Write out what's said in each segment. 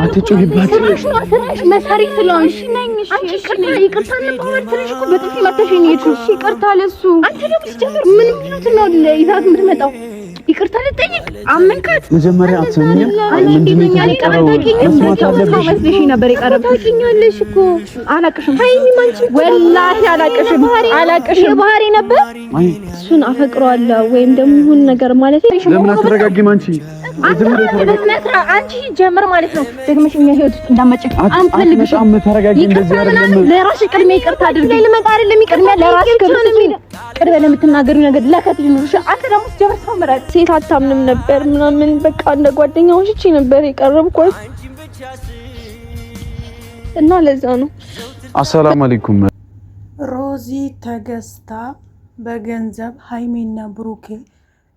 አትጩሂባት። ስራሽ መሳሪ ስለሆንሽ አንቺ ይቅርታ ለማለት ትንሽ እኮ በጥፊ መተሽኝ። እሺ ይቅርታ ለሱ አንተ ደግሞ ሲጀምር ምን ምኑት ነው ይዛት የምትመጣው? ይቅርታ ልጠይቅ አመንካት። መጀመሪያ አትሰሚኝም? ምንድነው መስለሽ ነበር ታውቂኛለሽ እኮ አላቅሽም። ሃይሚ ማንቺ ወላሂ አላቅሽም ባህሪ ነበር። እሱን አፈቅረዋለሁ ወይም ደግሞ ይሁን ነገር ማለት ነው። ለምን አትረጋጊም አንቺ? አንቺ ጀምር ማለት ነው። ደግመሽ እኛ ህይወት ውስጥ እንዳመጭ አንፈልግሽም። ተረጋጊ። እንደዚህ አይደለም። ለራስሽ ቅድሚያ ይቅርታ አድርጊ። ለምን አይደለም ቅድሚያ ለራስሽ ቅድሚያ ለምትናገሪው ነገር ለከት ይኑርሽ። አንተ ደግሞ ጀምር ተምራት ሴት አታምንም ነበር ምናምን በቃ እንደ ጓደኛዎች እቺ ነበር የቀረብኳት እና ለዛ ነው። አሰላሙ አለይኩም። ሮዚ ተገዝታ በገንዘብ ሃይሚና ብሩኬ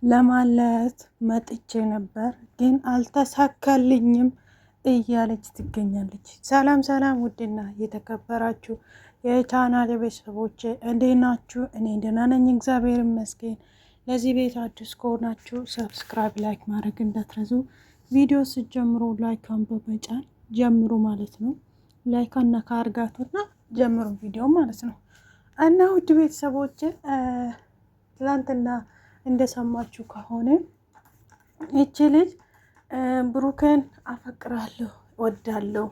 ለማለት መጥቼ ነበር ግን አልተሳካልኝም እያለች ትገኛለች። ሰላም ሰላም፣ ውድና የተከበራችሁ የቻናሌ ቤተሰቦች እንዴት ናችሁ? እኔ ደህና ነኝ፣ እግዚአብሔር ይመስገን። ለዚህ ቤት አዲስ ከሆናችሁ ሰብስክራይብ፣ ላይክ ማድረግ እንዳትረሱ። ቪዲዮ ስትጀምሩ ላይካን በመጫን ጀምሩ ማለት ነው። ላይካን ነካ አድርጋቱና ጀምሩ ቪዲዮ ማለት ነው። እና ውድ ቤተሰቦች ትላንትና እንደሰማችሁ ከሆነ ይቺ ልጅ ብሩኬን አፈቅራለሁ ወዳለሁ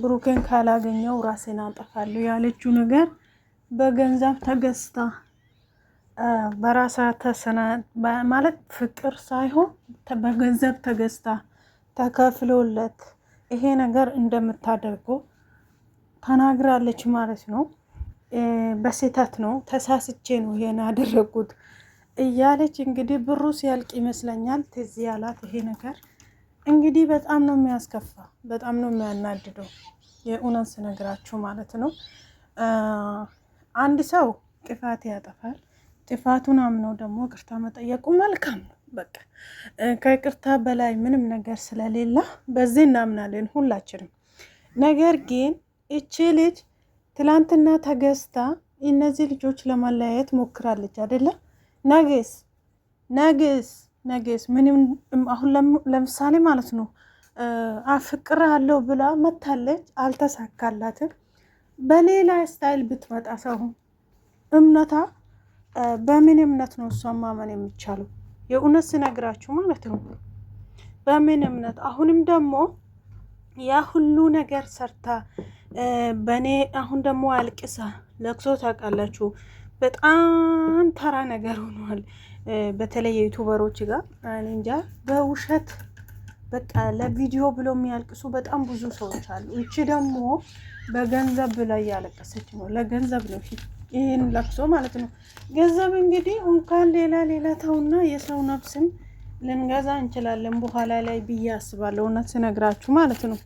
ብሩኬን ካላገኘው ራሴን አጠፋለሁ ያለችው ነገር በገንዘብ ተገዝታ በራሳ ተሰና ማለት ፍቅር ሳይሆን በገንዘብ ተገዝታ ተከፍሎለት ይሄ ነገር እንደምታደርገው ተናግራለች ማለት ነው። በስህተት ነው ተሳስቼ ነው ይሄን ያደረኩት እያለች እንግዲህ ብሩ ሲያልቅ ይመስለኛል ትዝ ያላት ይሄ ነገር። እንግዲህ በጣም ነው የሚያስከፋ፣ በጣም ነው የሚያናድደው የእውነት ስነግራችሁ ማለት ነው። አንድ ሰው ጥፋት ያጠፋል። ጥፋቱን አምነው ደግሞ ይቅርታ መጠየቁ መልካም ነው። በቃ ከይቅርታ በላይ ምንም ነገር ስለሌለ በዚህ እናምናለን ሁላችንም። ነገር ግን እቺ ልጅ ትላንትና ተገዝታ እነዚህ ልጆች ለማለያየት ሞክራለች አይደለ? ነገስ ምንም አሁን ለምሳሌ ማለት ነው አፍቅራለሁ ብላ መታለች፣ አልተሳካላትም። በሌላ ስታይል ብትመጣ ሰው እምነታ በምን እምነት ነው እሷን ማመን የሚቻለው? የእውነት ስነግራችሁ ማለት ነው በምን እምነት? አሁንም ደግሞ ያ ሁሉ ነገር ሰርታ በኔ አሁን ደግሞ አልቅሳ ለቅሶ ታውቃላችሁ በጣም ተራ ነገር ሆኗል። በተለይ የዩቲዩበሮች ጋር እንጃ በውሸት በቃ ለቪዲዮ ብሎ የሚያልቅሱ በጣም ብዙ ሰዎች አሉ። እቺ ደግሞ በገንዘብ ላይ ያለቀሰች ነው። ለገንዘብ ነው ይሄን ለቅሶ ማለት ነው። ገንዘብ እንግዲህ እንኳን ሌላ ተውና የሰው ነፍስን ልንገዛ እንችላለን በኋላ ላይ ብዬ አስባለሁ። እውነት ስነግራችሁ ማለት ነው።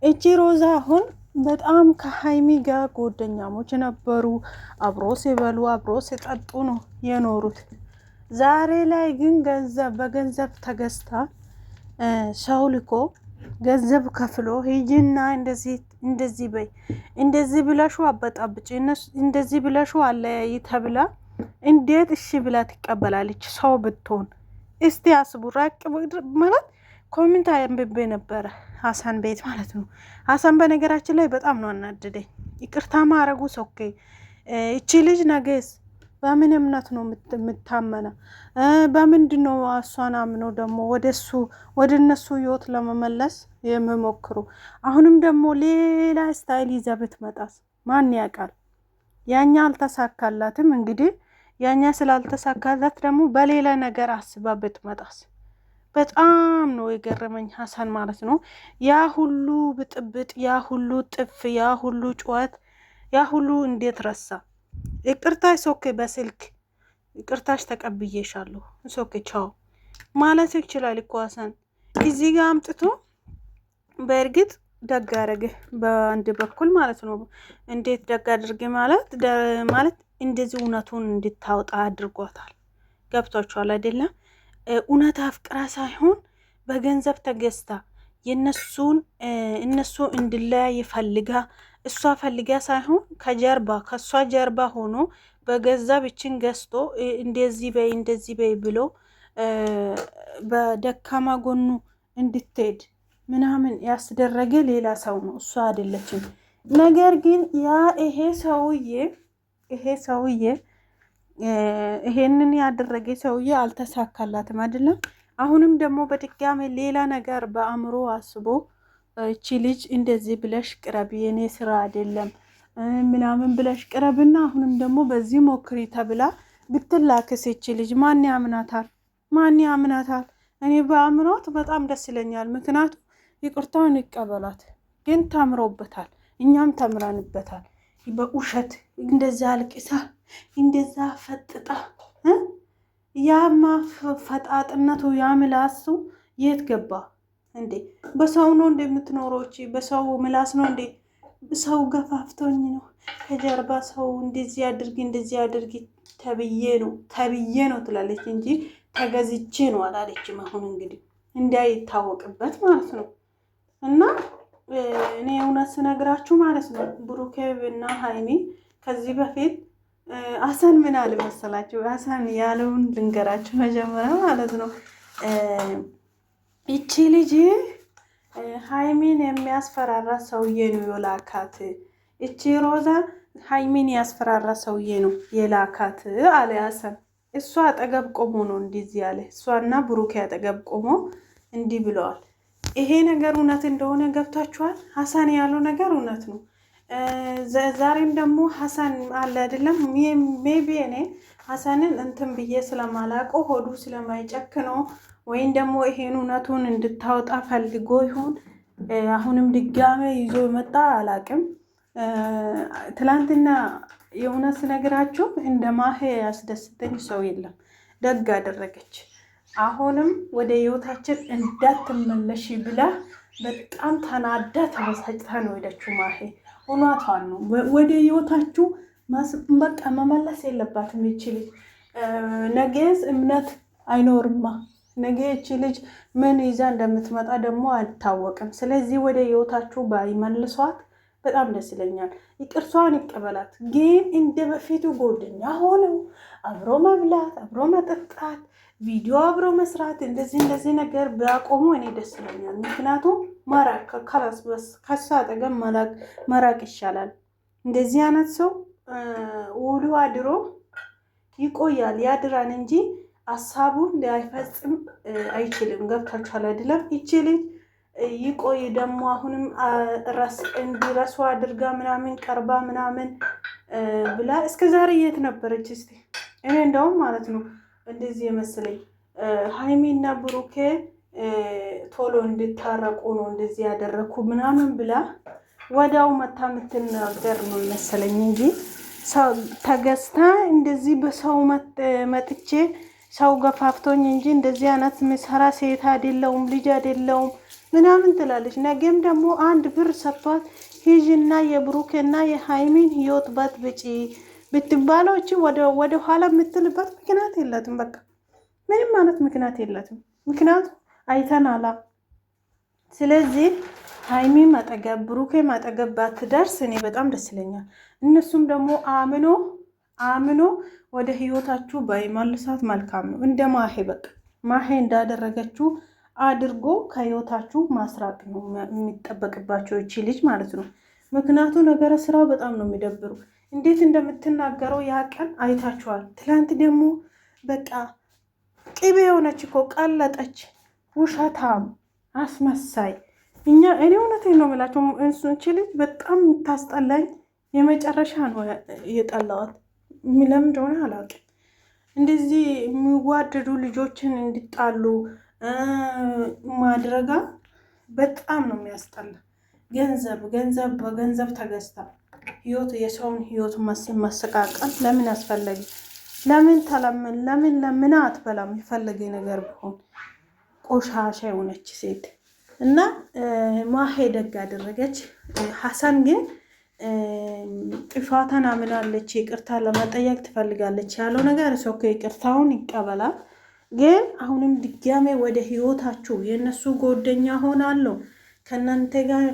እቺ ሮዛ አሁን በጣም ከሃይሚ ጋር ጓደኛሞች ነበሩ። አብሮ ሲበሉ አብሮ ሲጠጡ ነው የኖሩት። ዛሬ ላይ ግን በገንዘብ ተገዝታ ሰው ልኮ ገንዘብ ከፍሎ ሂጂና እንደዚህ በይ እንደዚህ ብለሹ አበጣብጭ እንደዚህ ብለሹ አለያይ ተብላ እንዴት እሺ ብላ ትቀበላለች? ሰው ብትሆን እስቲ አስቡ። ራቅ ማለት ኮሜንት አንብቤ ነበረ ሀሳን ቤት ማለት ነው። ሀሳን በነገራችን ላይ በጣም ነው አናደደኝ። ይቅርታ ማረጉ ሶኬ። እቺ ልጅ ነገስ በምን እምነት ነው የምታመና? በምንድን ነው እሷን አምነው ደግሞ ወደ እነሱ ህይወት ለመመለስ የሚሞክሩ? አሁንም ደግሞ ሌላ ስታይል ይዛ ብትመጣስ ማን ያውቃል? ያኛ አልተሳካላትም። እንግዲህ ያኛ ስላልተሳካላት ደግሞ በሌላ ነገር አስባ ብትመጣስ? በጣም ነው የገረመኝ ሀሳን ማለት ነው። ያ ሁሉ ብጥብጥ፣ ያ ሁሉ ጥፍ፣ ያ ሁሉ ጩኸት፣ ያ ሁሉ እንዴት ረሳ? ይቅርታ ሶኬ በስልክ ይቅርታሽ ተቀብዬሻለሁ ሶኬ ቻው ማለት ይችላል እኮ ሀሳን እዚህ ጋር አምጥቶ። በእርግጥ ደግ አደረገ በአንድ በኩል ማለት ነው። እንዴት ደግ አድርጌ ማለት እንደዚህ እውነቱን እንድታወጣ አድርጓታል። ገብቷችኋል አይደለም? እውነት አፍቅራ ሳይሆን በገንዘብ ተገዝታ እነሱ እንድለያይ ፈልጋ እሷ ፈልጋ ሳይሆን ከሷ ጀርባ ሆኖ በገንዘብ እችን ገዝቶ እንደዚህ በይ ብሎ በደካማ ጎኑ እንድትሄድ ምናምን ያስደረገ ሌላ ሰው ነው፣ እሷ አይደለችም። ነገር ግን ይሄ ሰውዬ ይሄንን ያደረገ ሰውዬ አልተሳካላትም አይደለም። አሁንም ደግሞ በድጋሚ ሌላ ነገር በአእምሮ አስቦ እቺ ልጅ እንደዚህ ብለሽ ቅረቢ፣ የኔ ስራ አይደለም ምናምን ብለሽ ቅረብና አሁንም ደግሞ በዚህ ሞክሪ ተብላ ብትላክስ እቺ ልጅ ማን ያምናታል? እኔ በአእምሮት በጣም ደስ ይለኛል። ምክንያቱም ይቅርታውን ይቀበላት፣ ግን ተምሮበታል፣ እኛም ተምረንበታል። በውሸት እንደዛ አልቅሳ እንደዛ ፈጥጣ ያማ ፈጣጥነቱ ያምላሱ የት ገባ እንዴ? በሰው ነው እንደምትኖረው እቺ በሰው ምላስ ነው እንዴ? ሰው ገፋፍቶኝ ነው ከጀርባ ሰው እንደዚህ አድርጊ ተብዬ ነው ትላለች እንጂ ተገዝቼ ነው አላለችም። አሁን እንግዲህ እንዳይታወቅበት ማለት ነው። እና እኔ እውነት ስነግራችሁ ማለት ነው ብሩኬ እና ሀይሚ ከዚህ በፊት ሀሰን ምን አለ መሰላችሁ? ሀሰን ያለውን ልንገራችሁ መጀመሪያ ማለት ነው። ይቺ ልጅ ሀይሚን የሚያስፈራራ ሰውዬ ነው የላካት። እቺ ሮዛ ሀይሚን ያስፈራራ ሰውዬ ነው የላካት አለ ሀሰን። እሷ አጠገብ ቆሞ ነው እንደዚህ ያለ። እሷና ብሩኬ አጠገብ ቆሞ እንዲህ ብለዋል። ይሄ ነገር እውነት እንደሆነ ገብታችኋል። ሀሰን ያለው ነገር እውነት ነው። ዛሬም ደግሞ ሀሰን አለ አይደለም። ሜቢ እኔ ሀሰንን እንትን ብዬ ስለማላውቀው ሆዱ ስለማይጨክ ነው ወይም ደግሞ ይሄን እውነቱን እንድታወጣ ፈልጎ ይሁን አሁንም ድጋሜ ይዞ መጣ አላቅም። ትላንትና የእውነት ስነግራችሁ እንደ ማሄ ያስደስተኝ ሰው የለም። ደግ አደረገች። አሁንም ወደ ህይወታችን እንዳትመለሽ ብላ በጣም ተናዳ ተበሳጭታ ነው ሄደችው። ማሄ እውነቷን ነው። ወደ ህይወታችሁ በቃ መመለስ የለባትም ይቺ ልጅ። ነገስ እምነት አይኖርማ። ነገ ይቺ ልጅ ምን ይዛ እንደምትመጣ ደግሞ አይታወቅም። ስለዚህ ወደ ህይወታችሁ ባይመልሷት በጣም ደስ ይለኛል። ይቅርቷን ይቀበላት። ግን እንደ በፊቱ ጎደኛ ሆነው አብሮ መብላት፣ አብሮ መጠጣት፣ ቪዲዮ አብሮ መስራት እንደዚህ ነገር ቢያቆሙ እኔ ደስ ይለኛል። ምክንያቱም መራቅ ከላስ በስ ከሳ አጠገብ መራቅ ይሻላል። እንደዚህ አይነት ሰው ውሎ አድሮ ይቆያል ያድራን እንጂ ሀሳቡን ሊያይፈጽም አይችልም። ገብታችኋል አይደለም? ይቺ ልጅ ይቆይ ደግሞ አሁንም እንዲረሱ አድርጋ ምናምን ቀርባ ምናምን ብላ እስከ ዛሬ የት ነበረች? እስቲ እኔ እንደውም ማለት ነው እንደዚህ የመሰለኝ ሀይሚና ብሩኬ ቶሎ እንድታረቁ ነው እንደዚህ ያደረኩ ምናምን ብላ ወዳው መታ የምትናገር ነው መሰለኝ እንጂ ሰው ተገዝታ እንደዚህ በሰው መጥቼ ሰው ገፋፍቶኝ እንጂ እንደዚህ አይነት ምሰራ ሴት አይደለሁም ልጅ አይደለሁም ምናምን ትላለች። ነገም ደግሞ አንድ ብር ሰጥቷት ሂጂና የብሩክና የሃይሚን ህይወት በጥብጪ ብትባለው እቺ ወደ ኋላ የምትልበት ምክንያት የላትም። በቃ ምንም ማለት ምክንያት የላትም። ምክንያቱ አይተናላ። ስለዚህ ሃይሚ ማጠገብ ብሩኬ ማጠገብ ባትደርስ እኔ በጣም ደስ ይለኛል። እነሱም ደግሞ አምኖ ወደ ህይወታችሁ ባይመልሳት መልካም ነው። እንደ ማሄ በቃ ማሄ እንዳደረገችው አድርጎ ከህይወታችሁ ማስራቅ ነው የሚጠበቅባቸው እቺ ልጅ ማለት ነው። ምክንያቱ ነገረ ስራው በጣም ነው የሚደብሩ። እንዴት እንደምትናገረው ያ ቀን አይታችኋል። ትላንት ደግሞ በቃ ቅቤ የሆነች እኮ ቀለጠች። ውሸታም አስመሳይ። እኔ እውነቴን ነው የምላቸው። እቺ ልጅ በጣም የምታስጠላኝ የመጨረሻ ነው የጠላዋት። ለምን እንደሆነ አላውቅም። እንደዚህ የሚዋደዱ ልጆችን እንዲጣሉ ማድረጋ በጣም ነው የሚያስጠላ። በገንዘብ ተገዝታ ህይወት የሰውን ህይወት ማሰቃቀል ለምን አስፈለገ? ለምን ለምን አትበላም? የፈለገ ነገር ቢሆን ቆሻሻ የሆነች ሴት እና ማሄ ደግ አደረገች። ሀሰን ግን ጥፋቷን አምናለች። ይቅርታ ለመጠየቅ ትፈልጋለች ያለው ነገር እሱ ይቅርታውን ይቀበላል። ግን አሁንም ድጋሜ ወደ ህይወታችሁ የነሱ ጎደኛ ሆናለሁ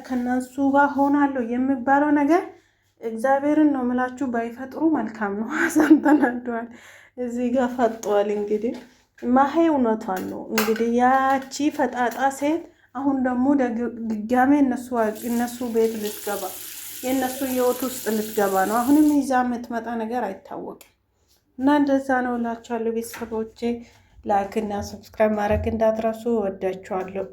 ከነሱ ጋር ሆናለሁ የሚባለው ነገር እግዚአብሔርን ነው ምላችሁ ባይፈጥሩ መልካም ነው። ሀሰን ተናዷል፣ እዚህ ጋር ፈጧል። እንግዲህ ማሄ እውነቷን ነው። እንግዲህ ያቺ ፈጣጣ ሴት አሁን ደግሞ ድጋሜ እነሱ ቤት ልትገባ የእነሱ ህይወት ውስጥ ልትገባ ነው። አሁንም ይዛ የምትመጣ ነገር አይታወቅም። እና እንደዛ ነው እላችኋለሁ ቤተሰቦቼ። ላይክ እና ሰብስክራይብ ማድረግ እንዳትረሱ። ወዳችኋለሁ።